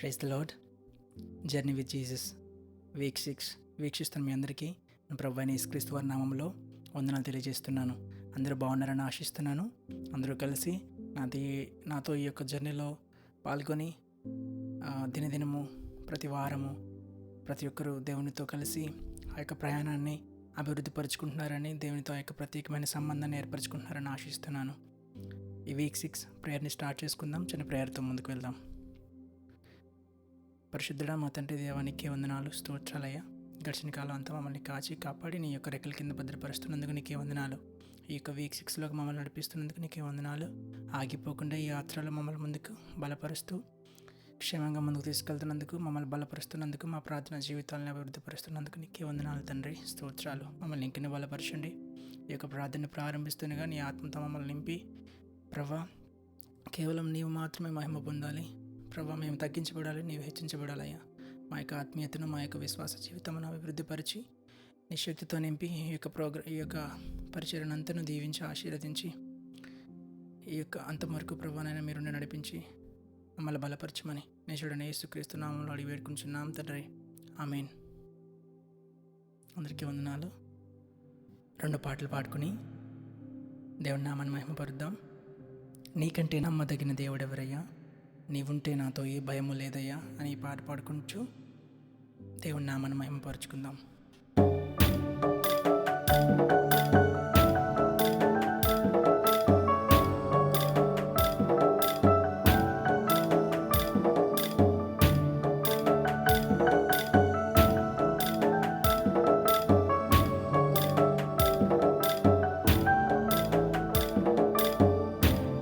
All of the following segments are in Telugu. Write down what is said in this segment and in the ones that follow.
Praise the lord. Journey with Jesus week 6 వీక్షిస్తున్న మీ అందరికీ నా ప్రభువైన యేసుక్రీస్తు వారి నామంలో వందనాలు తెలియజేస్తున్నాను. అందరూ బాగున్నారని ఆశిస్తున్నాను. అందరూ కలిసి నాతో ఈ యొక్క జర్నీలో పాల్గొని దినదినము ప్రతి వారము ప్రతి ఒక్కరూ దేవునితో కలిసి ఆ యొక్క ప్రయాణాన్ని అభివృద్ధి పరుచుకుంటున్నారని, దేవునితో ఆ యొక్క ప్రత్యేకమైన సంబంధాన్ని ఏర్పరచుకుంటున్నారని ఆశిస్తున్నాను. ఈ వీక్ 6 ప్రేయర్ని స్టార్ట్ చేసుకుందాం. చిన్న ప్రేయర్తో ముందుకు వెళ్దాం. పరిశుద్ధుడా మా తండ్రి దేవానికి వందనాలు, స్తోత్రాలయ్యా. గడిచిన కాలం అంతా మమ్మల్ని కాచి కాపాడి నీ యొక్క రెక్కల కింద భద్రపరుస్తున్నందుకు నీకే వందనాలు. ఈ యొక్క వీక్ 6లోకి మమ్మల్ని నడిపిస్తున్నందుకు నీకే వందనాలు. ఆగిపోకుండా ఈ యాత్రలో మమ్మల్ని ముందుకు బలపరుస్తూ క్షేమంగా ముందుకు తీసుకెళ్తున్నందుకు, మమ్మల్ని బలపరుస్తున్నందుకు, మా ప్రార్థన జీవితాలను అభివృద్ధి పరుస్తున్నందుకు నీకే వందనాలు తండ్రి, స్తోత్రాలు. మమ్మల్ని ఇంకనే బలపరచండి. ఈ యొక్క ప్రార్థన ప్రారంభిస్తుండగా నీ ఆత్మతో మమ్మల్ని నింపి ప్రభా, కేవలం నీవు మాత్రమే మహిమ పొందాలి. ప్రభా, మేము తగ్గించబడాలి, నీవు హెచ్చించబడాలయ్యా. మా యొక్క ఆత్మీయతను, మా యొక్క విశ్వాస జీవితమును అభివృద్ధిపరిచి నీ శక్తితో నింపి ఈ యొక్క పరిచర్యను అంతను దీవించి ఆశీర్వదించి ఈ యొక్క అంతవరకు ప్రభానైనా మీరు నడిపించి మమ్మల్ని బలపరచమని నేచుడని యేసుక్రీస్తు నామములో అడిగి వేడుకుంటున్నాం తండ్రి, ఆమేన్. అందరికీ వందనాలు. 2 పాటలు పాడుకుని దేవుని నామాన్ని మహిమపరుద్దాం. నీకంటే నమ్మదగిన దేవుడెవరయ్యా, నీవుంటే నాతో ఏ భయము లేదయ్యా అని ఈ పాట పాడుకుంటూ దేవుని నామాన్ని మహిమపరుచుకుందాం.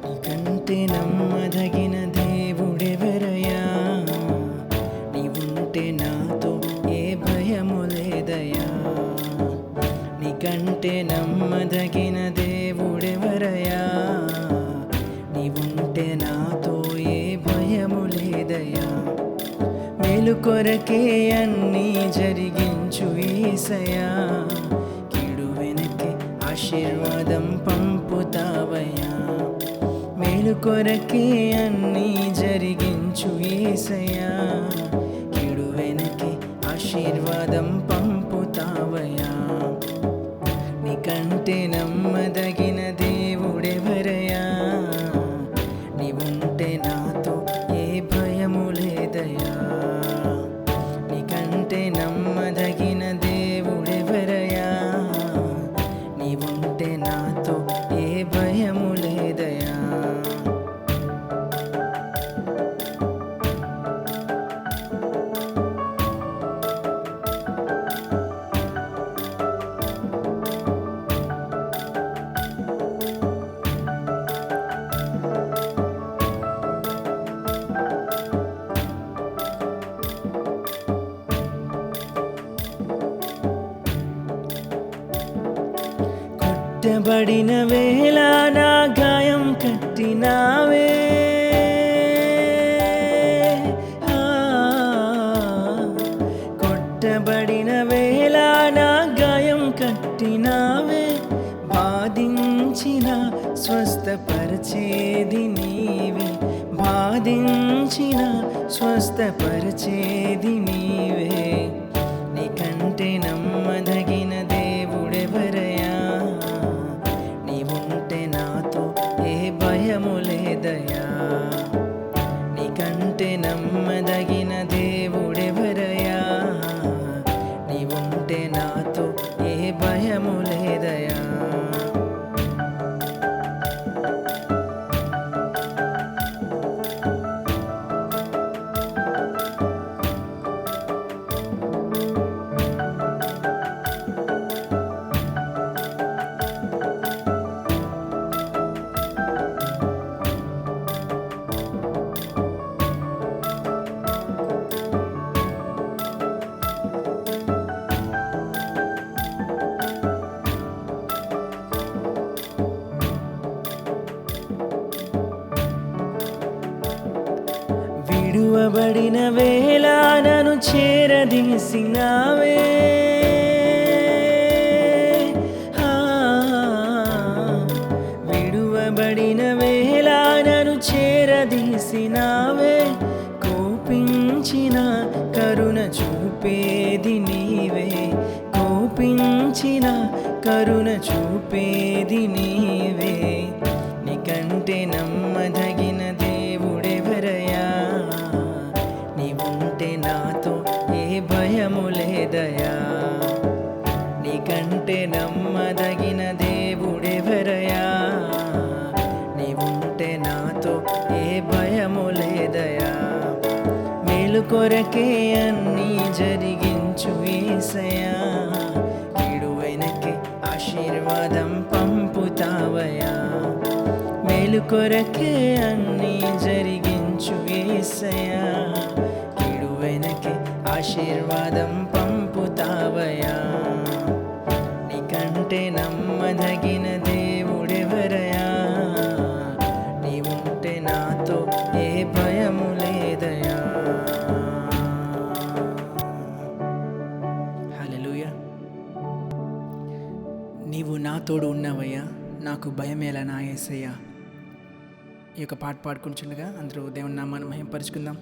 నీకంటే నమ్మదగిన దేవుడెవరయ్యా, నీవుంటే నాతో ఏ భయము లేదయ్యా. నీకంటే నమ్మదగిన దేవుడెవరయ్యా, నీవుంటే నాతో ఏ భయము లేదయ్యా. మేలు కొరకే అన్నీ జరిగించు యేసయ్యా, కీడు వెనకే ఆశీర్వాదం పంపుతావయ్యా. మేలు కొరకే అన్నీ జరిగించు యేసయ్యా, కీడు వెనకే ఆశీర్వాదం పంపుతావయ్యా. నీకంటే నమ్మదగిన దేవుడెవరయ్యా, నీవుంటే నాతో ఏ భయము లేదయ్యా. నీకంటే నమ్మదగిన దేవుడెవరయ్యా, నీవుంటే నాతో ఏ భయము లేదయ్యా. కొట్టబడిన వేళ నా గాయం కట్టినావే, కొట్టబడిన వేళ నా గాయం కట్టినావే. బాధించిన స్వస్థపరిచేది నీవే, బాధించిన స్వస్థపరిచేది నీవే. నీకంటే నమ్మదగిన దేవుడెవరయ్యా, నీవుంటే నాతో ఏ భయము లేదయ్యా. నీకంటే నమ్మదగిన దేవుడెవరయ్యా, నీవుంటే నాతో ఏ భయము లేదయ్యా. విడువబడిన వేళ నన్ను చేరదీసినావే, విడువబడిన వేళ నన్ను చేరదీసినావే. కోపించి కోపించిన కరుణ చూపేది నీవే, కోపించిన కరుణ చూపేది నీవే. నీకంటే నమ్మదగిన దేవుడెవరయ్యా, నీవుంటే నాతో ఏ భయము లేదయా. నీకంటే నమ్మదగిన దేవుడెవరయ్యా, నీవుంటే నాతో ఏ భయము లేదయా. మేలు కొరకే అన్నీ జరిగించు యేసయ్యా, కీడు వెనకే ఆశీర్వాదం పంపుతావయ్యా. మేలు కొరకే అన్నీ జరిగించు యేసయ్యా, కీడు వెనకే ఆశీర్వాదం పంపుతావయ్యా. నీకంటే నమ్మదగిన దేవుడెవరయ్యా, నీవుంటే నాతో ఏ భయము లేదయా. హల్లెలూయా. నీవు నా తోడు ఉన్నావయ్యా, నాకు భయమేలా నా యేసయ్యా. ఈ యొక్క పాట పాడుకుంటుండగా అందరూ దేవుని నామాన్ని మహిమపరుచుకుందాం.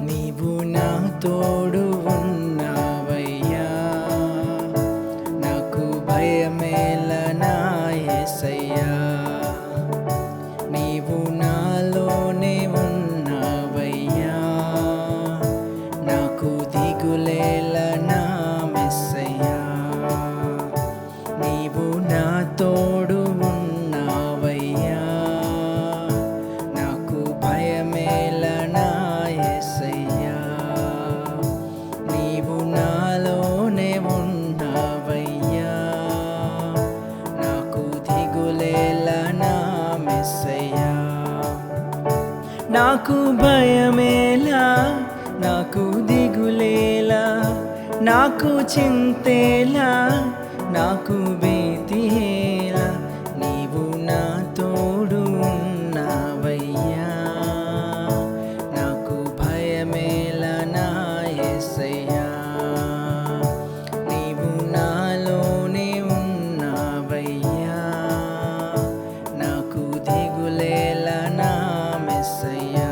నీవు నా తోడు ఉన్నావయ్యా, నాకు భయమేల నా యేసయ్యా. నీవు నాలోనే ఉన్నావయ్యా, నాకు దిగులేల నా మెస్సయ్యా. నీవు నా తోడు ఉన్నావయ్యా, నాకు భయమేల నా యేసయ్యా. నీవు నాలోనే ఉన్నావయ్యా, నాకు దిగులేల నా మెస్సయ్యా. నాకు భయమేలా, నాకు దిగులేలా, నాకు చింతేలా, నాకు భీతియేలా. నీవు నా తోడు ఉన్నావయ్యా, నాకు భయమేలా నా యేసయ్యా. నీవు నాలోనే ఉన్నావయ్యా, నాకు దిగులేలా నా మెస్సయ్యా.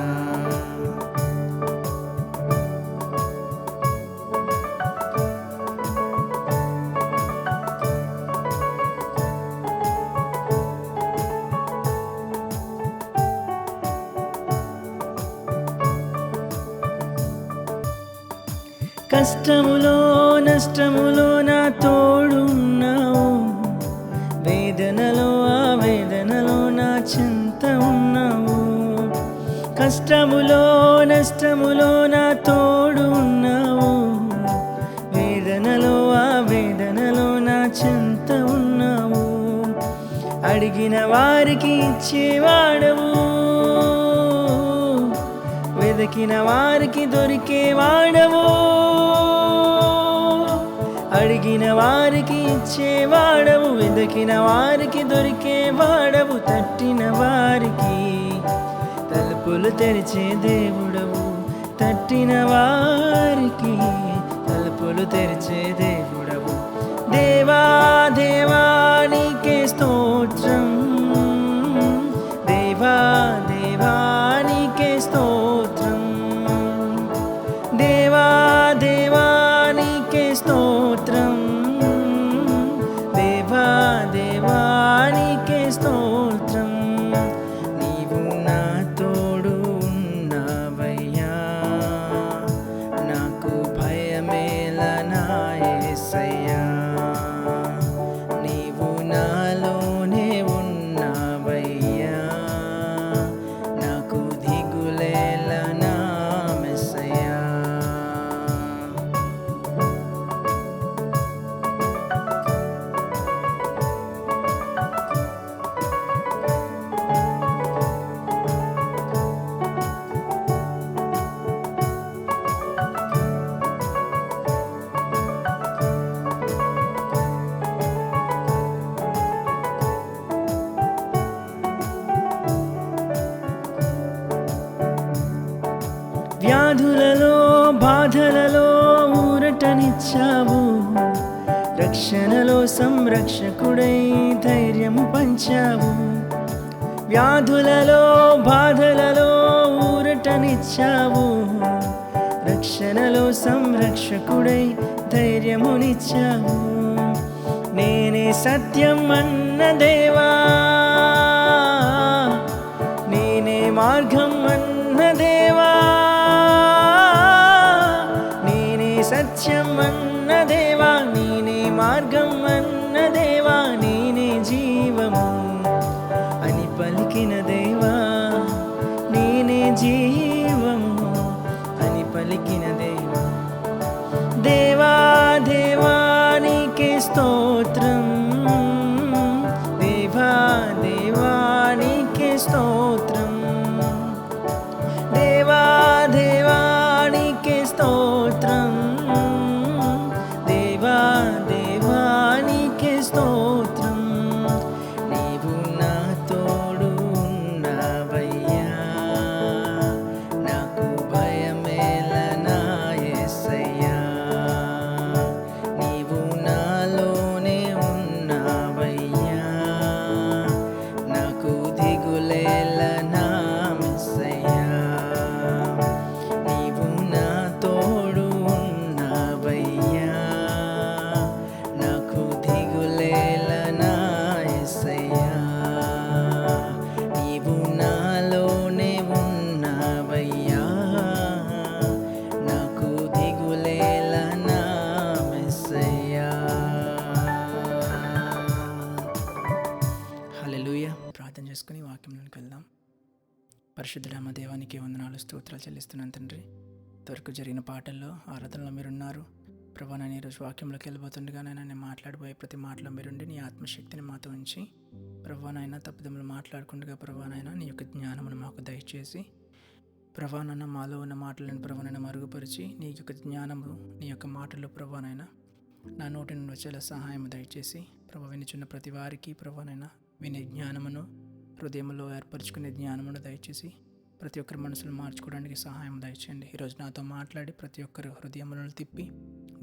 కష్టములో నష్టములో నా తోడున్నావు, వేదనలో ఆవేదనలో నా చింత ఉన్నావు. కష్టములో నష్టములో నా తోడు ఉన్నావు, వేదనలో ఆవేదనలో నా చింత ఉన్నావు. అడిగిన వారికి ఇచ్చేవాడవు, వెదకిన వారికి దొరికేవాడవు. అడిగిన వారికి ఇచ్చేవాడవు, వెదకిన వారికి దొరికేవాడవు. తట్టిన వారికి తలుపులు తెరిచే దేవుడవు, తట్టిన వారికి తలుపులు తెరిచే దేవుడవు. దేవా దేవా నీకే స్తోత్రం, దేవా దేవా నీకే స్తోత్రం, దేవా దేవా నీకే స్తోత్రం, దేవా దేవా నీకే స్తోత్రం. నీవు నా తోడు ఉన్నావయ్యా, నాకు భయమేల నా యేసయ్యా. బాధలలో ఊరటనిచ్చావు, రక్షణలో సంరక్షకుడై ధైర్యం పంచావు. వ్యాధులలో బాధలలో ఊరటనిచ్చావు, రక్షణలో సంరక్షకుడై ధైర్యమునిచ్చావు. నేనే సత్యం అన్న దేవా, నేనే మార్గం అన్న దేవా, నేనే సత్యం అన్న దేవా, నేనే మార్గం అన్న దేవా, నేనే జీవము అని పలికిన దేవా, నేనే జీవము అని పలికిన దేవా. దేవా దేవా నీకే స్తోత్రం, దేవా దేవా నీకే స్తోత్రం, దేవా దేవా నీకే స్తోత్రం, దేవా దేవా నీకే స్తోత్రం. నీవు నా తోడు ఉన్నావయ్యా, నాకు భయమేల నా యేసయ్యా. నీవు నాలోనే ఉన్నావయ్యా, నాకు దిగులేల నా మెస్సయ్యా. నీవు నా తోడు ఉన్నావయ్యా, నాకు దిగులేల నా యేసయ్యా. నీవు నాలోనే ఉన్నావయ్యా, నాకు దిగులేల నా మెస్సయ్యా. హల్లెలూయా. ప్రార్థన చేసుకుని వాక్యంలోకి వెళ్దాం. పరిశుద్ధుడా మా దేవానికి వందనాలు, స్తోత్రాలు చెల్లిస్తున్నాను తండ్రి. ఇంతవరకు జరిగిన పాటల్లో ఆరాధనలో మీరున్నారు ప్రభా. నేను ఈరోజు వాక్యంలోకి వెళ్ళబోతుండగా నేను మాట్లాడబోయే ప్రతి మాటలో మీరుండి నీ ఆత్మశక్తిని మాతో ఉంచి ప్రభా నాయన తప్పిదములు మాట్లాడకుండా ప్రభా నాయన నీ యొక్క జ్ఞానమును మాకు దయచేసి ప్రభా నాన్న మాలో ఉన్న మాటలను ప్రభా నాయన మరుగుపరిచి నీ యొక్క జ్ఞానము నీ యొక్క మాటలు ప్రభా నాయన నా నోటి నుండి వచ్చేలా సహాయం దయచేసి ప్రభా వినిచున్న ప్రతి వారికి ప్రభా నాయన వినే జ్ఞానమును హృదయంలో ఏర్పరచుకునే జ్ఞానమును దయచేసి ప్రతి ఒక్కరి మనసులు మార్చుకోవడానికి సహాయం దయచేయండి. ఈరోజు నాతో మాట్లాడి ప్రతి ఒక్కరి హృదయములను తిప్పి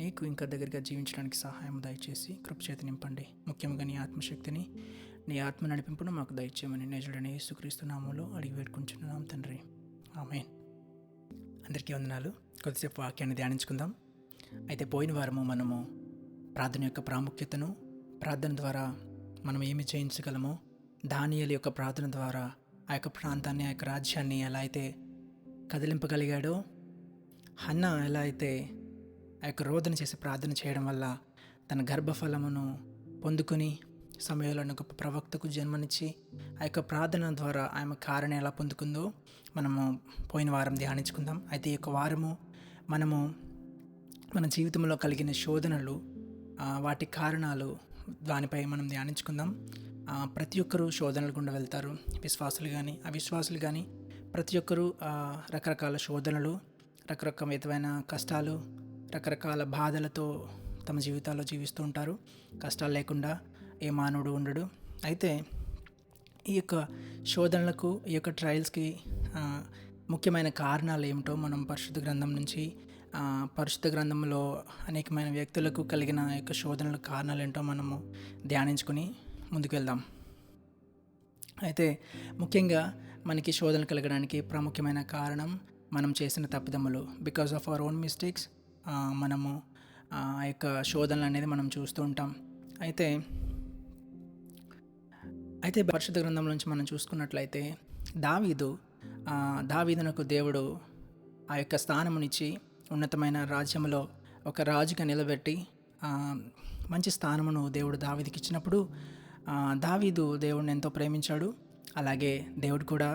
నీకు ఇంకా దగ్గరగా జీవించడానికి సహాయం దయచేసి కృపచేతి నింపండి. ముఖ్యంగా నీ ఆత్మశక్తిని నీ ఆత్మ నడిపింపును మాకు దయచేయమని నేజుడని యేసుక్రీస్తు నామములో అడిగి వేడుకుంటున్నాం తండ్రి, ఆమేన్. అందరికీ వందనాలు. కొద్దిసేపు వాక్యాన్ని ధ్యానించుకుందాం. అయితే పోయిన వారము మనము ప్రార్థన యొక్క ప్రాముఖ్యతను, ప్రార్థన ద్వారా మనం ఏమి చేయించగలమో, దానియేలు యొక్క ప్రార్థన ద్వారా ఆ యొక్క ప్రాంతాన్ని, ఆ యొక్క రాజ్యాన్ని ఎలా అయితే కదిలింపగలిగాడో, హన్నా ఎలా అయితే ఆ యొక్క రోదన చేసి ప్రార్థన చేయడం వల్ల తన గర్భఫలమును పొందుకొని సమయంలో గొప్ప ప్రవక్తకు జన్మనిచ్చి ఆ యొక్క ప్రార్థన ద్వారా ఆమె కారణం ఎలా పొందుకుందో మనము పోయిన వారం ధ్యానించుకుందాం. అయితే ఈ యొక్క వారము మనము మన జీవితంలో కలిగిన శోధనలు, వాటి కారణాలు, దానిపై మనం ధ్యానించుకుందాం. ప్రతి ఒక్కరూ శోధనలు గుండా వెళ్తారు, విశ్వాసులు కానీ అవిశ్వాసులు కానీ. ప్రతి ఒక్కరూ రకరకాల శోధనలు, రకరకాల విధమైన కష్టాలు, రకరకాల బాధలతో తమ జీవితాల్లో జీవిస్తూ ఉంటారు. కష్టాలు లేకుండా ఏ మానవుడు ఉండడు. అయితే ఈ యొక్క శోధనలకు, ఈ యొక్క ట్రయల్స్కి ముఖ్యమైన కారణాలు ఏమిటో మనం పరిశుద్ధ గ్రంథం నుంచి, పరిశుద్ధ గ్రంథంలో అనేకమైన వ్యక్తులకు కలిగిన యొక్క శోధనల కారణాలు ఏంటో మనము ధ్యానించుకొని ముందుకు వెళ్దాం. అయితే ముఖ్యంగా మనకి శోధనలు కలగడానికి ప్రాముఖ్యమైన కారణం మనం చేసిన తప్పిదములు. Because of our own mistakes మనము ఆ యొక్క శోధనలు అనేది మనం చూస్తూ ఉంటాం. అయితే పరిశుద్ధ గ్రంథం నుంచి మనం చూసుకున్నట్లయితే దావీదునకు దేవుడు ఆ యొక్క స్థానమునిచ్చి ఉన్నతమైన రాజ్యంలో ఒక రాజుగా నిలబెట్టి మంచి స్థానమును దేవుడు దావీదుకి ఇచ్చినప్పుడు దావీదు దేవుడిని ఎంతో ప్రేమించాడు. అలాగే దేవుడు కూడా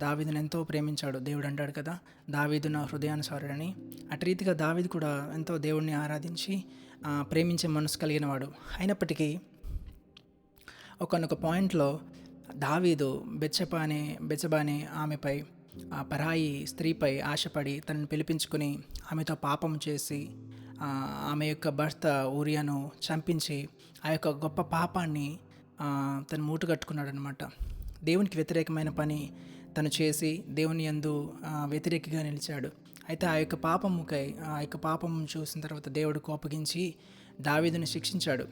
దావీదుని ఎంతో ప్రేమించాడు. దేవుడు అంటాడు కదా, దావీదు నా హృదయానుసారుడని. అటు రీతిగా దావీదు కూడా ఎంతో దేవుడిని ఆరాధించి ప్రేమించే మనసు కలిగిన వాడు. అయినప్పటికీ ఒకానొక పాయింట్లో దావీదు బెత్షెబా ఆమెపై, పరాయి స్త్రీపై ఆశపడి తనను పిలిపించుకొని ఆమెతో పాపం చేసి ఆమె యొక్క భర్త ఊరియాను చంపించి ఆ యొక్క గొప్ప పాపాన్ని తను మూటగట్టుకున్నాడు అనమాట. దేవునికి వ్యతిరేకమైన పని తను చేసి దేవుని యందు వ్యతిరేకిగా నిలిచాడు. అయితే ఆ యొక్క పాపం చూసిన తర్వాత దేవుడు కోపగించి దావీదుని శిక్షించాడు.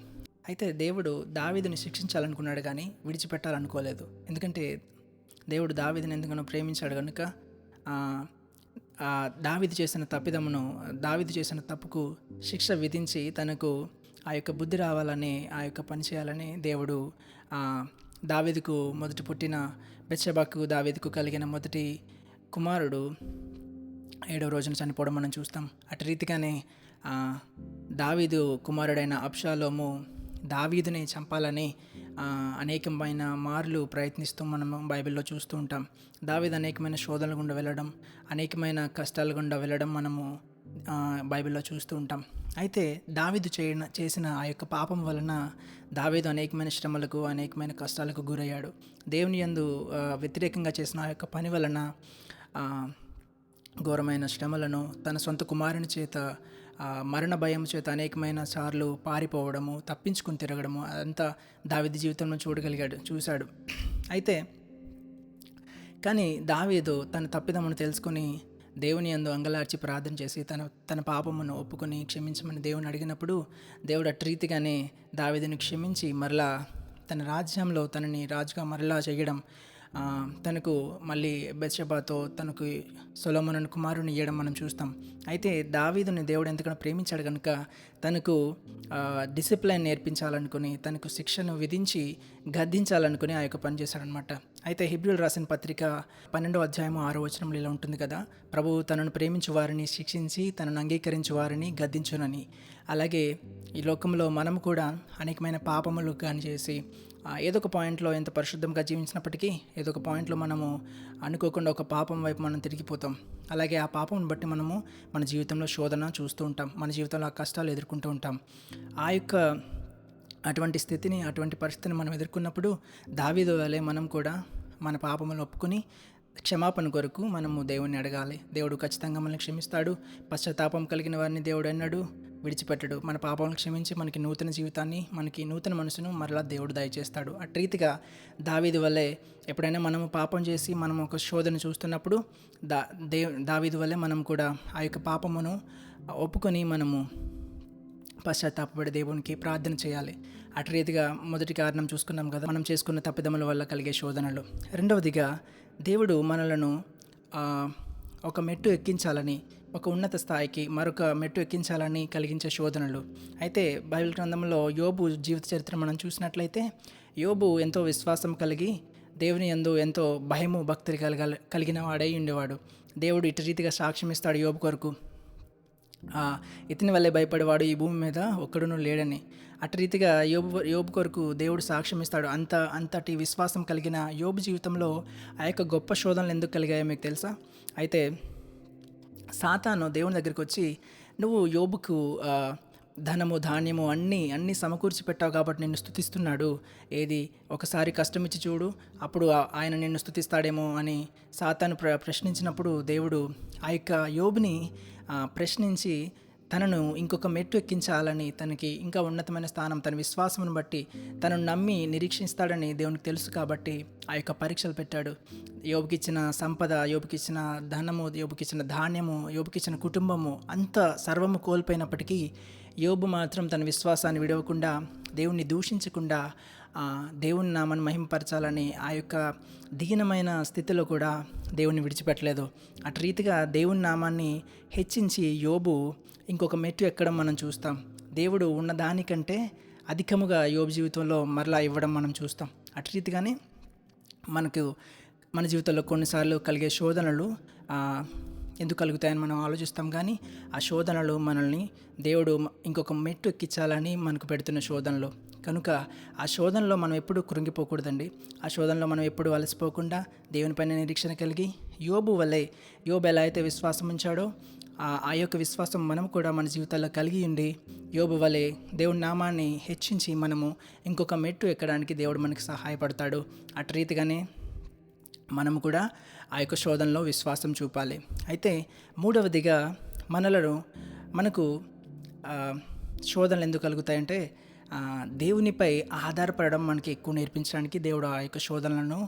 అయితే దేవుడు దావీదుని శిక్షించాలనుకున్నాడు కానీ విడిచిపెట్టాలనుకోలేదు. ఎందుకంటే దేవుడు దావీదుని ఎందుకనో ప్రేమించాడు కనుక ఆ, ఆ దావీదు చేసిన తప్పుకు శిక్ష విధించి తనకు ఆ యొక్క బుద్ధి రావాలని ఆ యొక్క పని చేయాలని దేవుడు ఆ, దావీదుకు మొదటి పుట్టిన బెత్షెబాకు దావీదుకు కలిగిన మొదటి కుమారుడు 7వ రోజున చనిపోవడం మనం చూస్తాం. అటు రీతిగానే ఆ, దావీదు కుమారుడైన అబ్షాలోము దావీదుని చంపాలని అనేకమైన మార్లు ప్రయత్నిస్తూ మనం బైబిల్లో చూస్తూ ఉంటాం. దావీదు అనేకమైన శోధనల గుండా వెళ్ళడం, అనేకమైన కష్టాల గుండా వెళ్ళడం మనము బైబిల్లో చూస్తూ ఉంటాం. అయితే దావీదు చేసిన ఆ యొక్క పాపం వలన దావీదు అనేకమైన శ్రమలకు అనేకమైన కష్టాలకు గురయ్యాడు. దేవుని యందు వ్యతిరేకంగా చేసిన ఆ యొక్క పని వలన ఘోరమైన శ్రమలను, తన సొంత కుమారుని చేత మరణ భయం చేత అనేకమైన సార్లు పారిపోవడము, తప్పించుకుని తిరగడము అదంతా దావీదు జీవితంలో చూశాడు. అయితే కానీ దావీదు తన తప్పిదమును తెలుసుకొని దేవుని యందు అంగలార్చి ప్రార్థన చేసి తన పాపమును ఒప్పుకొని క్షమించమని దేవుని అడిగినప్పుడు దేవుడు అటు రీతిగానే దావీదుని క్షమించి మరలా తన రాజ్యంలో తనని రాజుగా మరలా చేయడం, తనకు మళ్ళీ బెత్షెబాతో తనకు సొలొమోను కుమారుని ఇవ్వడం మనం చూస్తాం. అయితే దావీదుని దేవుడు ఎంతగానో ప్రేమించాడు కనుక తనకు డిసిప్లైన్ నేర్పించాలనుకుని, తనకు శిక్షను విధించి గద్దించాలనుకుని ఆ యొక్క పని చేశాడనమాట. అయితే హెబ్రీయులు రాసిన పత్రిక 12వ అధ్యాయము 6వ వచనంలో ఇలా ఉంటుంది కదా, ప్రభువు తనను ప్రేమించు వారిని శిక్షించి తనను అంగీకరించు వారిని గద్దించునని. అలాగే ఈ లోకంలో మనము కూడా అనేకమైన పాపములు కానీ చేసి ఏదో ఒక పాయింట్లో ఎంత పరిశుద్ధంగా జీవించినప్పటికీ ఏదో ఒక పాయింట్లో మనము అనుకోకుండా ఒక పాపం వైపు మనం తిరిగిపోతాం. అలాగే ఆ పాపం బట్టి మనము మన జీవితంలో శోధన చూస్తూ ఉంటాం, మన జీవితంలో ఆ కష్టాలు ఎదుర్కొంటూ ఉంటాం. అటువంటి స్థితిని, అటువంటి పరిస్థితిని మనం ఎదుర్కొన్నప్పుడు దావీదు వలె మనం కూడా మన పాపములను ఒప్పుకొని క్షమాపణ కొరకు మనము దేవుణ్ణి అడగాలి. దేవుడు ఖచ్చితంగా మనల్ని క్షమిస్తాడు. పశ్చాత్తాపం కలిగిన వారిని దేవుడు అన్నాడు విడిచిపెట్టడు. మన పాపాలను క్షమించి మనకి నూతన జీవితాన్ని, మనకి నూతన మనసును మరలా దేవుడు దయచేస్తాడు. అటు రీతిగా దావీదు వల్లే ఎప్పుడైనా మనము పాపం చేసి మనం ఒక శోధన చూస్తున్నప్పుడు దావీదు వల్లే మనం కూడా ఆ యొక్క పాపమును ఒప్పుకొని మనము పశ్చాత్తాపపడి దేవునికి ప్రార్థన చేయాలి. అటు రీతిగా మొదటి కారణం చూసుకున్నాం కదా, మనం చేసుకున్న తప్పిదముల వల్ల కలిగే శోధనలు. రెండవదిగా దేవుడు మనలను ఒక మెట్టు ఎక్కించాలని, ఒక ఉన్నత స్థాయికి మరొక మెట్టు ఎక్కించాలని కలిగించే శోధనలు. అయితే బైబిల్ గ్రంథంలో యోబు జీవిత చరిత్ర మనం చూసినట్లయితే యోబు ఎంతో విశ్వాసం కలిగి దేవుని యందు ఎంతో భయము భక్తి కలిగిన వాడై ఉండేవాడు. దేవుడు ఇటు రీతిగా సాక్ష్యం ఇస్తాడు యోబు కొరకు, ఇతని వల్లే భయపడేవాడు ఈ భూమి మీద ఒక్కడునూ లేడని. అటు రీతిగా యోబు కొరకు దేవుడు సాక్ష్యం ఇస్తాడు. అంతటి విశ్వాసం కలిగిన యోబు జీవితంలో ఆ యొక్క గొప్ప శోధనలు ఎందుకు కలిగాయో మీకు తెలుసా? అయితే సాతాను దేవుని దగ్గరికి వచ్చి, నువ్వు యోబుకు ధనము ధాన్యము అన్నీ సమకూర్చి పెట్టావు కాబట్టి నిన్ను స్తుతిస్తున్నాడు, ఏది ఒకసారి కష్టం ఇచ్చి చూడు, అప్పుడు ఆయన నిన్ను స్తుతిస్తాడేమో అని సాతాను ప్రశ్నించినప్పుడు దేవుడు ఆ యొక్క యోబుని ప్రశ్నించి తనను ఇంకొక మెట్టు ఎక్కించాలని, తనకి ఇంకా ఉన్నతమైన స్థానం, తన విశ్వాసమును బట్టి తనను నమ్మి నిరీక్షిస్తాడని దేవునికి తెలుసు కాబట్టి ఆ యొక్క పరీక్షలు పెట్టాడు. యోబుకిచ్చిన సంపద, యోబుకిచ్చిన ధనము, యోబుకిచ్చిన ధాన్యము, యోబుకిచ్చిన కుటుంబము అంత సర్వము కోల్పోయినప్పటికీ యోబు మాత్రం తన విశ్వాసాన్ని విడవకుండా, దేవుణ్ణి దూషించకుండా దేవుని నామాన్ని మహిమపరచాలని ఆ యొక్క దీనమైన స్థితిలో కూడా దేవుణ్ణి విడిచిపెట్టలేదు. అటు రీతిగా దేవుని నామాన్ని హెచ్చించి యోబు ఇంకొక మెట్టు ఎక్కడం మనం చూస్తాం. దేవుడు ఉన్న దానికంటే అధికముగా యోబు జీవితంలో మరలా ఇవ్వడం మనం చూస్తాం. అటు రీతిగానే మన జీవితంలో కొన్నిసార్లు కలిగే శోధనలు ఎందుకు కలుగుతాయని మనం ఆలోచిస్తాం, కానీ ఆ శోధనలు మనల్ని దేవుడు ఇంకొక మెట్టు ఎక్కించాలని మనకు పెడుతున్న శోధనలు కనుక ఆ శోధనలో మనం ఎప్పుడు కృంగిపోకూడదండి. ఆ శోధనలో మనం ఎప్పుడు అలసిపోకుండా దేవునిపైన నిరీక్షణ కలిగి యోబు ఎలా అయితే విశ్వాసం ఉంచాడో ఆ యొక్క విశ్వాసం మనం కూడా మన జీవితాల్లో కలిగి ఉండి యోబు వలె దేవుని నామాన్ని హెచ్చించి మనము ఇంకొక మెట్టు ఎక్కడానికి దేవుడు మనకి సహాయపడతాడు. అటు రీతిగానే మనము కూడా ఆ యొక్క శోధనలో విశ్వాసం చూపాలి. అయితే మూడవదిగా మనకు శోధనలు ఎందుకు కలుగుతాయంటే దేవునిపై ఆధారపడడం మనకి ఎక్కువ నేర్పించడానికి దేవుడు ఆ యొక్క శోధనలను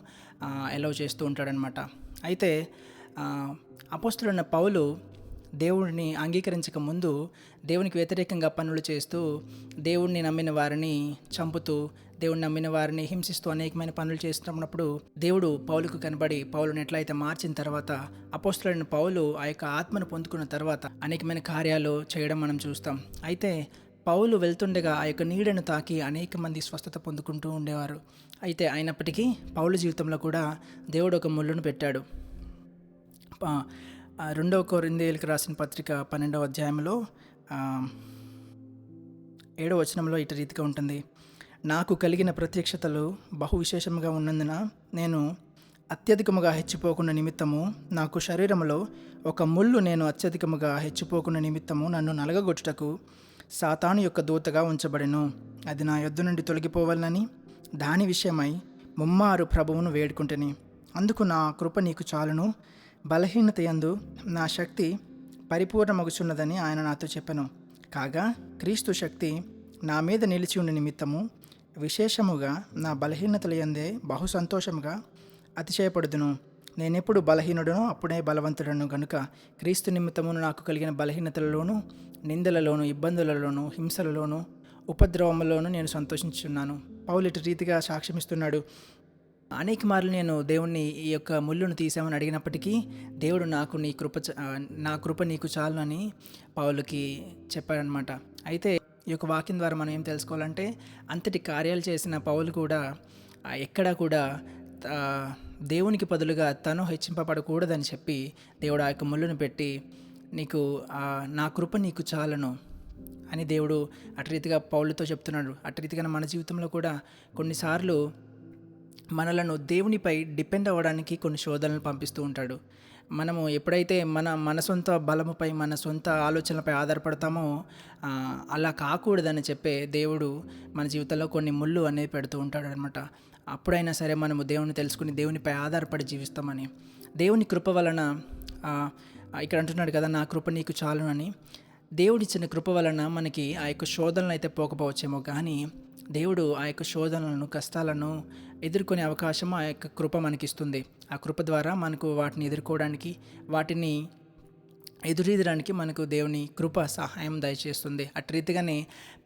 అలౌ చేస్తూ ఉంటాడనమాట. అయితే అపోస్తలుడైన పౌలు దేవుడిని అంగీకరించక ముందు దేవునికి వ్యతిరేకంగా పనులు చేస్తూ, దేవుడిని నమ్మిన వారిని చంపుతూ, దేవుడిని నమ్మిన వారిని హింసిస్తూ అనేకమైన పనులు చేస్తున్నప్పుడు దేవుడు పౌలుకు కనబడి పౌలుని ఎట్లయితే మార్చిన తర్వాత, అపోస్తలుడైన పౌలు ఆ యొక్క ఆత్మను పొందుకున్న తర్వాత అనేకమైన కార్యాలు చేయడం మనం చూస్తాం. అయితే పౌలు వెళ్తుండగా ఆ యొక్క నీడను తాకి అనేక మంది స్వస్థత పొందుకుంటూ ఉండేవారు. అయితే అయినప్పటికీ పౌలు జీవితంలో కూడా దేవుడు ఒక ముళ్ళును పెట్టాడు. 2 కొరింథీయులకు రాసిన పత్రిక 12వ అధ్యాయంలో 7వ వచనంలో ఇటు రీతిగా ఉంటుంది. నాకు కలిగిన ప్రత్యక్షతలు బహు విశేషముగా ఉన్నందున నేను అత్యధికముగా హెచ్చిపోకున్న నిమిత్తము, నాకు శరీరములో ఒక ముళ్ళు నేను అత్యధికముగా హెచ్చిపోకున్న నిమిత్తము నన్ను నలగగొట్టుటకు సాతాను యొక్క దూతగా ఉంచబడెను. అది నా యొద్ద నుండి తొలగిపోవాలని దాని విషయమై ముమ్మారు ప్రభువును వేడుకుంటుని. అందుకు నా కృప నీకు చాలును, బలహీనత యందు నా శక్తి పరిపూర్ణమగుచున్నదని ఆయన నాతో చెప్పెను. కాగా క్రీస్తు శక్తి నా మీద నిలిచి ఉన్న నిమిత్తము విశేషముగా నా బలహీనతల యందే బహు సంతోషముగా అతిశయపడుదును. నేనెప్పుడు బలహీనుడనో అప్పుడే బలవంతుడను గనుక క్రీస్తు నిమిత్తమును నాకు కలిగిన బలహీనతలలోను, నిందలలోను, ఇబ్బందులలోను, హింసలలోను, ఉపద్రవములోను నేను సంతోషించున్నాను. పౌలు ఇటు రీతిగా సాక్ష్యమిస్తున్నాడు. అనేక మార్లు నేను దేవుణ్ణి ఈ యొక్క ముళ్ళును తీసామని అడిగినప్పటికీ దేవుడు నాకు నా కృప నీకు చాలు అని పౌలుకి చెప్పాడనమాట. అయితే ఈ యొక్క వాక్యం ద్వారా మనం ఏం తెలుసుకోవాలంటే, అంతటి కార్యాలు చేసిన పౌలు కూడా ఎక్కడా కూడా దేవునికి బదులుగా తను హెచ్చింపబడకూడదని చెప్పి దేవుడు ఆ యొక్క ముళ్ళును పెట్టి నా కృప నీకు చాలను అని దేవుడు అటు రీతిగా పౌలుతో చెప్తున్నాడు. అటు రీతిగా మన జీవితంలో కూడా కొన్నిసార్లు మనలను దేవునిపై డిపెండ్ అవ్వడానికి కొన్ని శోధనలు పంపిస్తూ ఉంటాడు. మనము ఎప్పుడైతే మన సొంత బలముపై, మన సొంత ఆలోచనలపై ఆధారపడతామో అలా కాకూడదని చెప్పే దేవుడు మన జీవితంలో కొన్ని ముళ్ళు అనేది పెడుతూ ఉంటాడు అనమాట. అప్పుడైనా సరే మనము దేవుని తెలుసుకుని దేవునిపై ఆధారపడి జీవిస్తామని. దేవుని కృప వలన ఇక్కడ అంటున్నాడు కదా, నా కృప నీకు చాలు అని. దేవుడిచ్చిన కృప వలన మనకి ఆ యొక్క శోధనలు అయితే పోకపోవచ్చేమో, కానీ దేవుడు ఆ యొక్క శోధనలను, కష్టాలను ఎదుర్కొనే అవకాశం ఆ యొక్క కృప మనకిస్తుంది. ఆ కృప ద్వారా మనకు వాటిని ఎదుర్కోవడానికి, వాటిని ఎదురీదడానికి మనకు దేవుని కృప సహాయం దయచేస్తుంది. అటు రీతిగానే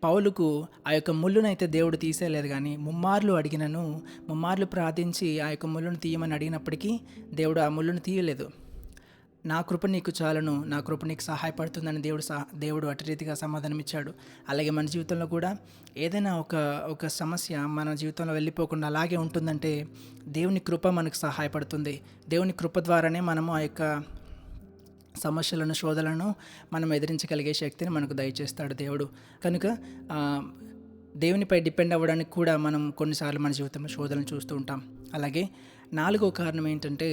పౌలుకు ఆ యొక్క ముళ్ళునైతే దేవుడు తీసేయలేదు, కానీ ముమ్మార్లు ప్రార్థించి ఆ యొక్క ముళ్ళును తీయమని అడిగినప్పటికీ దేవుడు ఆ ముళ్ళును తీయలేదు. నా కృప నీకు చాలను, నా కృప నీకు సహాయపడుతుందని దేవుడు అటు రీతిగా సమాధానం ఇచ్చాడు. అలాగే మన జీవితంలో కూడా ఏదైనా ఒక సమస్య మన జీవితంలో వెళ్ళిపోకుండా అలాగే ఉంటుందంటే దేవుని కృప మనకు సహాయపడుతుంది. దేవుని కృప ద్వారానే మనము ఆ యొక్క సమస్యలను, శోధనలను మనం ఎదిరించగలిగే శక్తిని మనకు దయచేస్తాడు దేవుడు. కనుక దేవునిపై డిపెండ్ అవ్వడానికి కూడా మనం కొన్నిసార్లు మన జీవితంలో శోధనలు చూస్తూ ఉంటాం. అలాగే 4వ కారణం ఏంటంటే,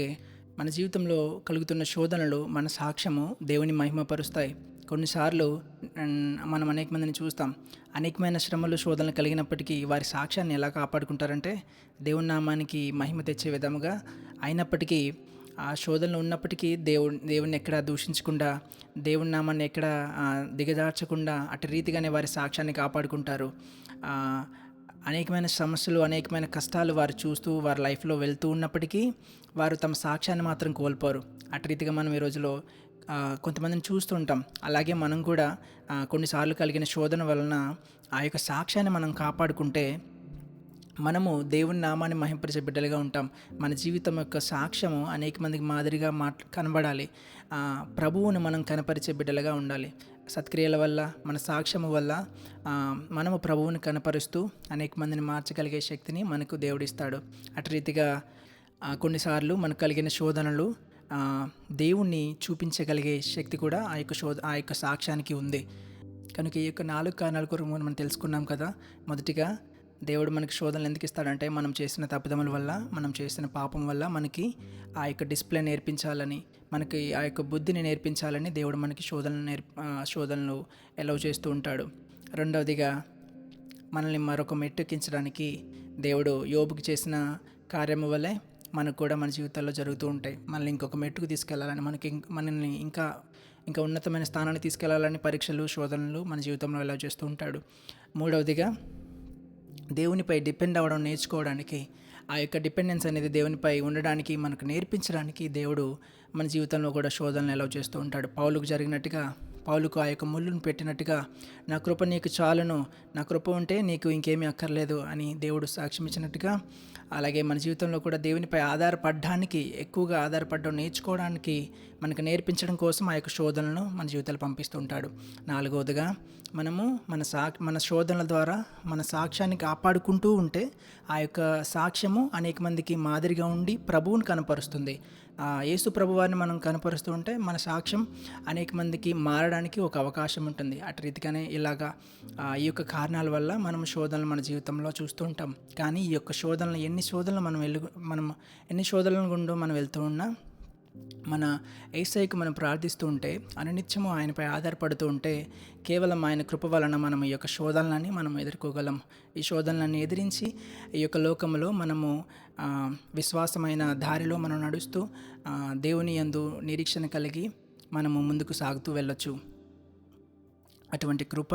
మన జీవితంలో కలుగుతున్న శోధనలు మన సాక్ష్యము దేవుని మహిమపరుస్తాయి. కొన్నిసార్లు మనం అనేక మందిని చూస్తాం, అనేకమైన శ్రమలు, శోధనలు కలిగినప్పటికీ వారి సాక్ష్యాన్ని ఎలా కాపాడుకుంటారంటే దేవుని నామానికి మహిమ తెచ్చే విధముగా. అయినప్పటికీ ఆ శోధనలు ఉన్నప్పటికీ దేవుని ఎక్కడ దూషించకుండా, దేవుని నామాన్ని ఎక్కడ దిగజార్చకుండా అటు రీతిగానే వారి సాక్ష్యాన్ని కాపాడుకుంటారు. అనేకమైన సమస్యలు, అనేకమైన కష్టాలు వారు చూస్తూ వారి లైఫ్లో వెళ్తూ ఉన్నప్పటికీ వారు తమ సాక్ష్యాన్ని మాత్రం కోల్పోరు. అటు రీతిగా మనం ఈ రోజులో కొంతమందిని చూస్తూ ఉంటాం. అలాగే మనం కూడా కొన్నిసార్లు కలిగిన శోధన వలన ఆ యొక్క సాక్ష్యాన్ని మనం కాపాడుకుంటే మనము దేవుని నామాన్ని మహింపరిచే బిడ్డలుగా ఉంటాం. మన జీవితం యొక్క సాక్ష్యము అనేక మందికి మాదిరిగా కనబడాలి. ప్రభువును మనం కనపరిచే బిడ్డలుగా ఉండాలి. సత్క్రియల వల్ల, మన సాక్ష్యము వల్ల మనము ప్రభువుని కనపరుస్తూ అనేక మందిని మార్చగలిగే శక్తిని మనకు దేవుడిస్తాడు. అటు రీతిగా కొన్నిసార్లు మనకు కలిగిన శోధనలు దేవుణ్ణి చూపించగలిగే శక్తి కూడా ఆ యొక్క సాక్ష్యానికి ఉంది. కనుక ఈ యొక్క 4 కారణాల కొరకు మనం తెలుసుకున్నాం కదా. మొదటిగా దేవుడు మనకి శోధనలు ఎందుకు ఇస్తాడంటే, మనం చేసిన తప్పిదముల వల్ల, మనం చేసిన పాపం వల్ల మనకి ఆ యొక్క డిసిప్లిన్ నేర్పించాలని, మనకి ఆ యొక్క బుద్ధిని నేర్పించాలని దేవుడు మనకి శోధనలు ఎలవ్ చేస్తూ ఉంటాడు. రెండవదిగా మనల్ని మరొక మెట్టెక్కించడానికి దేవుడు యోబుకి చేసిన కార్యము వల్లే మనకు కూడా మన జీవితాల్లో జరుగుతూ ఉంటాయి. మనల్ని ఇంకొక మెట్టుకు తీసుకెళ్లాలని, మనల్ని ఇంకా ఉన్నతమైన స్థానాన్ని తీసుకెళ్లాలని పరీక్షలు, శోధనలు మన జీవితంలో ఎలా చేస్తూ ఉంటాడు. మూడవదిగా దేవునిపై డిపెండ్ అవ్వడం నేర్చుకోవడానికి, ఆ యొక్క డిపెండెన్స్ అనేది దేవునిపై ఉండడానికి మనకు నేర్పించడానికి దేవుడు మన జీవితంలో కూడా శోధనలు ఎలా చేస్తూ ఉంటాడు. పౌలుకు జరిగినట్టుగా, పౌలుకు ఆ యొక్క ముళ్ళును పెట్టినట్టుగా, నా కృప నీకు చాలును, నా కృప ఉంటే నీకు ఇంకేమీ అక్కర్లేదు అని దేవుడు సాక్ష్యం ఇచ్చినట్టుగా, అలాగే మన జీవితంలో కూడా దేవునిపై ఆధారపడడానికి, ఎక్కువగా ఆధారపడడం నేర్చుకోవడానికి, మనకు నేర్పించడం కోసం ఆ యొక్క శోధనలను మన జీవితాలు పంపిస్తూ ఉంటాడు. 4వదిగా, మనము మన శోధనల ద్వారా మన సాక్ష్యాన్ని కాపాడుకుంటూ ఉంటే ఆ యొక్క సాక్ష్యము అనేక మందికి మాదిరిగా ఉండి ప్రభువుని కనపరుస్తుంది. యేసు ప్రభు వారిని మనం కనపరుస్తూ ఉంటే మన సాక్ష్యం అనేక మందికి మారడానికి ఒక అవకాశం ఉంటుంది. అటు రీతిగానే ఇలాగా ఈ యొక్క కారణాల వల్ల మనం శోధనలు మన జీవితంలో చూస్తూ ఉంటాం. కానీ ఈ యొక్క శోధనలు ఎన్ని శోధనల గుండా మనం వెళ్తూ ఉన్నా, మన యేసయ్యకు మనం ప్రార్థిస్తూ ఉంటే, అనునిత్యము ఆయనపై ఆధారపడుతూ ఉంటే, కేవలం ఆయన కృప వలన మనం ఈ యొక్క శోధనలని మనం ఎదుర్కోగలం. ఈ శోధనలను ఎదిరించి ఈ యొక్క లోకంలో మనము విశ్వాసమైన దారిలో మనం నడుస్తూ దేవుని యందు నిరీక్షణ కలిగి మనము ముందుకు సాగుతూ వెళ్ళొచ్చు. అటువంటి కృప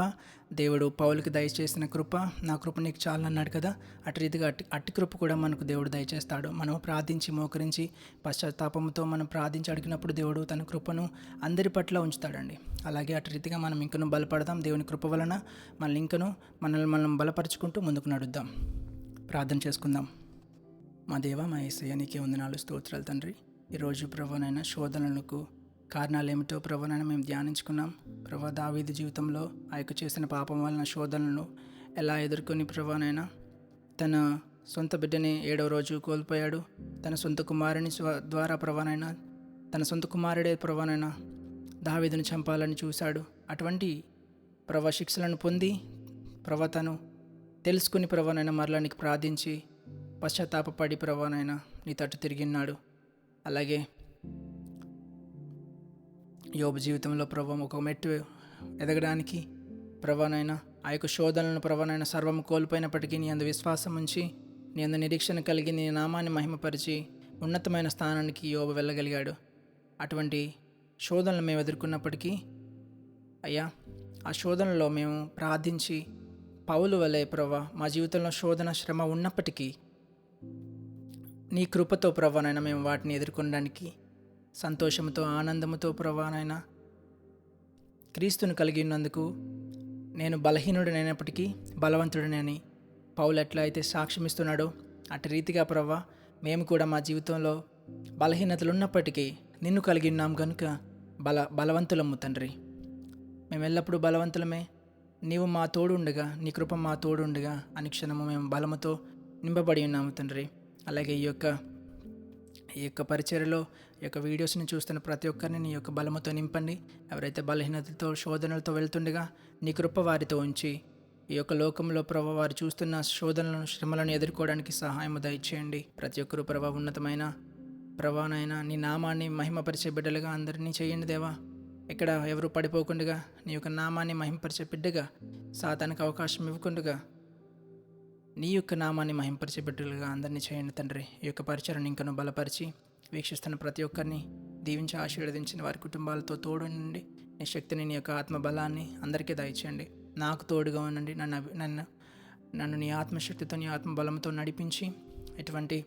దేవుడు పౌలుకి దయచేసిన కృప, నా కృప నీకు చాలు అన్నాడు కదా, అటు రీతిగా అట్టి కృప కూడా మనకు దేవుడు దయచేస్తాడు. మనం ప్రార్థించి మోకరించి పశ్చాత్తాపంతో మనం ప్రార్థించి అడిగినప్పుడు దేవుడు తన కృపను అందరి పట్ల ఉంచుతాడండి. అలాగే అటు రీతిగా మనం ఇంకనూ బలపడదాం. దేవుని కృప వలన మనల్ని మనం బలపరుచుకుంటూ ముందుకు నడుద్దాం. ప్రార్థన చేసుకుందాం. మా దేవ, మా యేసయ్య, నీకే వందనాలు, స్తోత్రాలు తండ్రి. ఈరోజు ప్రభువైనా శోధనలకు కారణాలు ఏమిటో ప్రభువైనా మేము ధ్యానించుకున్నాం. ప్రభు దావీదు జీవితంలో ఆ యొక్క చేసిన పాపం వలన శోధనలను ఎలా ఎదుర్కొని ప్రభువైనా తన సొంత బిడ్డని 7వ రోజు కోల్పోయాడు. తన సొంత కుమారుని ద్వారా ప్రభువైనా, తన సొంత కుమారుడే ప్రభువైనా దావీదును చంపాలని చూశాడు. అటువంటి శిక్షలను పొంది తను తెలుసుకుని ప్రభువైనా మరలా నీకు ప్రార్థించి పశ్చాత్తాపడి ప్రభువైనా నీ తట్టు తిరిగినాడు. అలాగే యోబు జీవితంలో ప్రభు ఒక మెట్టు ఎదగడానికి ప్రభువైనా ఆ యొక్క శోధనలను ప్రభువైనా సర్వం కోల్పోయినప్పటికీ నీ అందు విశ్వాసం ఉంచి, నీ అందు నిరీక్షణ కలిగి, నీ నామాన్ని మహిమపరిచి ఉన్నతమైన స్థానానికి యోబు వెళ్ళగలిగాడు. అటువంటి శోధనలు మేము ఎదుర్కొన్నప్పటికీ అయ్యా, ఆ శోధనలో మేము ప్రార్థించి పౌలు వలె ప్రభు మా జీవితంలో శోధన శ్రమ ఉన్నప్పటికీ నీ కృపతో ప్రభువైనా మేము వాటిని ఎదుర్కొనడానికి సంతోషంతో, ఆనందంతో ప్రభువైనా క్రీస్తును కలిగి ఉన్నందుకు నేను బలహీనుడినైనప్పటికీ బలవంతుడినని పౌలు ఎట్లా అయితే సాక్ష్యం ఇస్తున్నాడో అటు రీతిగా ప్రభువా మేము కూడా మా జీవితంలో బలహీనతలు ఉన్నప్పటికీ నిన్ను కలిగి ఉన్నాం కనుక బలవంతులము తండ్రి. మేము ఎల్లప్పుడూ బలవంతులమే. నీవు మా తోడు ఉండగా, నీ కృప మా తోడు ఉండగా అనుక్షణము మేము బలముతో నింపబడి ఉన్నాము తండ్రి. అలాగే ఈ యొక్క పరిచర్యలో ఈ యొక్క వీడియోస్ని చూస్తున్న ప్రతి ఒక్కరిని నీ యొక్క బలముతో నింపండి. ఎవరైతే బలహీనతతో శోధనలతో వెళ్తుండగా నీ కృప వారితో ఉంచి ఈ యొక్క లోకంలో ప్రభు వారు చూస్తున్న శోధనలను, శ్రమలను ఎదుర్కోవడానికి సహాయము దయచేయండి. ప్రతి ఒక్కరూ ప్రభు ఉన్నతమైన ప్రభానైనా నీ నామాన్ని మహిమపరిచే బిడ్డలుగా అందరినీ చేయండి దేవా. ఇక్కడ ఎవరు పడిపోకుండా నీ యొక్క నామాన్ని మహిమపరిచే బిడ్డగా, సాతానికి అవకాశం ఇవ్వకుండా నీ యొక్క నామాన్ని మహింపరిచే బిడ్డలుగా అందరినీ చేయండి తండ్రి. ఈ యొక్క పరిచయను ఇంకను బలపరిచి వీక్షిస్తున్న ప్రతి ఒక్కరిని దీవించి ఆశీర్వదించిన వారి కుటుంబాలతో తోడు నుండి నీ శక్తిని, నీ యొక్క ఆత్మ బలాన్ని అందరికీ దయచేయండి. నాకు తోడుగా ఉండండి. నన్ను నీ ఆత్మశక్తితో, నీ ఆత్మ బలంతో నడిపించి ఎటువంటి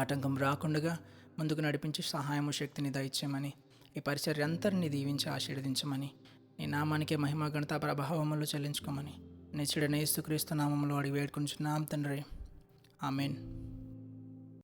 ఆటంకం రాకుండా ముందుకు నడిపించి సహాయము, శక్తిని దయచేయమని, ఈ పరిచర్య అంతరిని దీవించి ఆశీర్వదించమని, నీ నామానికే మహిమ, ఘనత, ప్రభావములు చెల్లించుకోమని నిత్యుడైన యేసుక్రీస్తు నామములో అడిగి వేడుకొంచున్నాం తండ్రి. ఆమేన్.